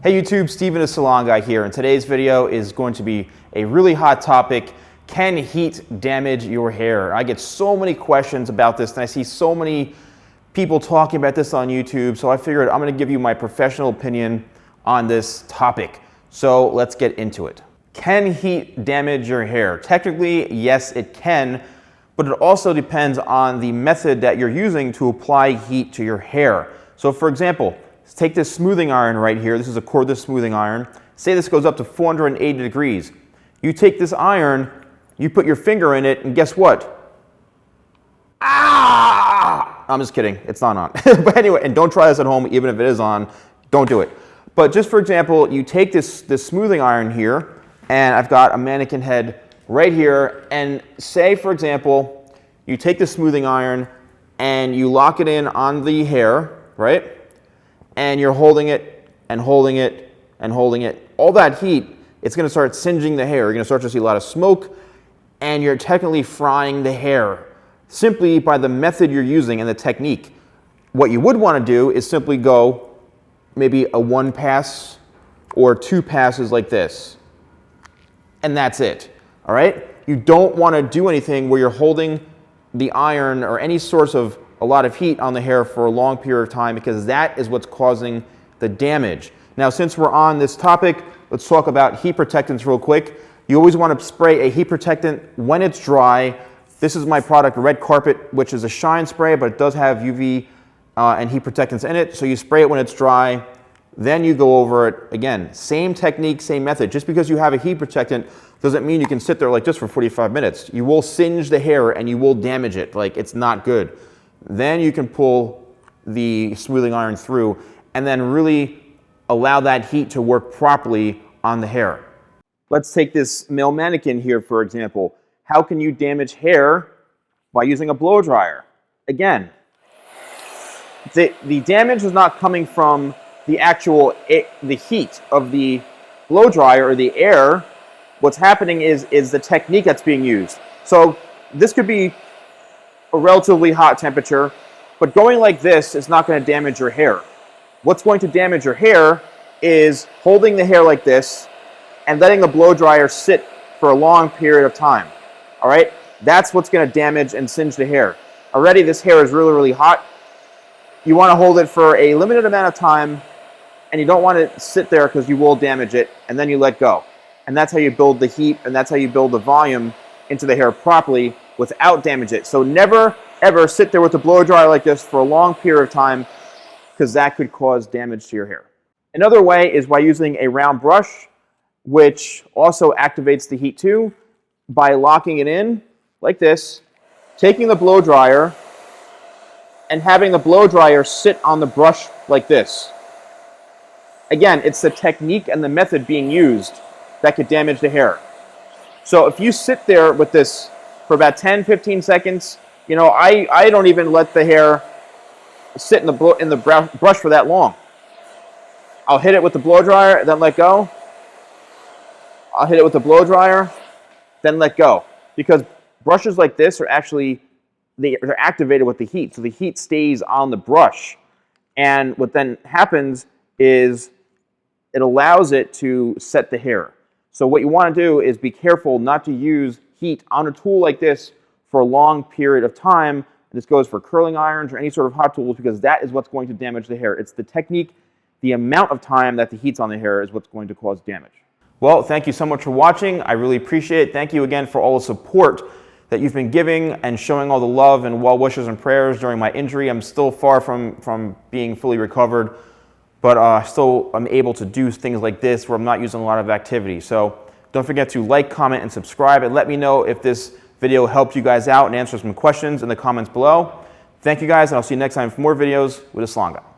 Hey YouTube, Steven the Salon Guy here, and today's video is going to be a really hot topic. Can heat damage your hair? I get so many questions about this, and I see so many people talking about this on YouTube, so I figured I'm going to give you my professional opinion on this topic. So let's get into it. Can heat damage your hair? Technically, yes, it can, but it also depends on the method that you're using to apply heat to your hair. So for example, let's take this smoothing iron right here. This is a cordless smoothing iron. Say this goes up to 480 degrees. You take this iron, you put your finger in it, and guess what? Ah! I'm just kidding. It's not on. But anyway, and don't try this at home, even if it is on. Don't do it. But just for example, you take this smoothing iron here, and I've got a mannequin head right here, and say, for example, you take the smoothing iron and you lock it in on the hair, right? And you're holding it and holding it and holding it. All that heat, it's going to start singeing the hair. You're going to start to see a lot of smoke, and you're technically frying the hair simply by the method you're using and the technique. What you would want to do is simply go maybe a 1 pass or 2 passes like this, and that's it. All right? You don't want to do anything where you're holding the iron or any source of a lot of heat on the hair for a long period of time, because that is what's causing the damage. Now, since we're on this topic, let's talk about heat protectants real quick. You always want to spray a heat protectant when it's dry. This is my product, Red Carpet, which is a shine spray, but it does have UV and heat protectants in it. So you spray it when it's dry, then you go over it. Again, same technique, same method. Just because you have a heat protectant doesn't mean you can sit there like this for 45 minutes. You will singe the hair and you will damage it. Like, it's not good. Then you can pull the smoothing iron through and then really allow that heat to work properly on the hair. Let's take this male mannequin here, for example. How can you damage hair by using a blow dryer? Again, the damage is not coming from the actual the heat of the blow dryer or the air. What's happening is the technique that's being used. So this could be a relatively hot temperature, but going like this is not going to damage your hair. What's going to damage your hair is holding the hair like this and letting the blow dryer sit for a long period of time. All right? That's what's going to damage and singe the hair. Already this hair is really, really hot. You want to hold it for a limited amount of time, and you don't want to sit there because you will damage it, and then you let go. And that's how you build the heat, and that's how you build the volume into the hair properly without damage it. So never, ever sit there with the blow dryer like this for a long period of time, because that could cause damage to your hair. Another way is by using a round brush, which also activates the heat too, by locking it in like this, taking the blow dryer, and having the blow dryer sit on the brush like this. Again, it's the technique and the method being used that could damage the hair. So if you sit there with this for about 10-15 seconds, you know, I don't even let the hair sit in the brush for that long. I'll hit it with the blow dryer, then let go. I'll hit it with the blow dryer, then let go. Because brushes like this are actually, they're activated with the heat, so the heat stays on the brush. And what then happens is it allows it to set the hair. So what you want to do is be careful not to use heat on a tool like this for a long period of time. And this goes for curling irons or any sort of hot tools, because that is what's going to damage the hair. It's the technique, the amount of time that the heat's on the hair is what's going to cause damage. Well, thank you so much for watching. I really appreciate it. Thank you again for all the support that you've been giving and showing all the love and well wishes and prayers during my injury. I'm still far from being fully recovered, but still I'm able to do things like this where I'm not using a lot of activity. So don't forget to like, comment, and subscribe, and let me know if this video helped you guys out and answer some questions in the comments below. Thank you guys, and I'll see you next time for more videos with the Salon Guy.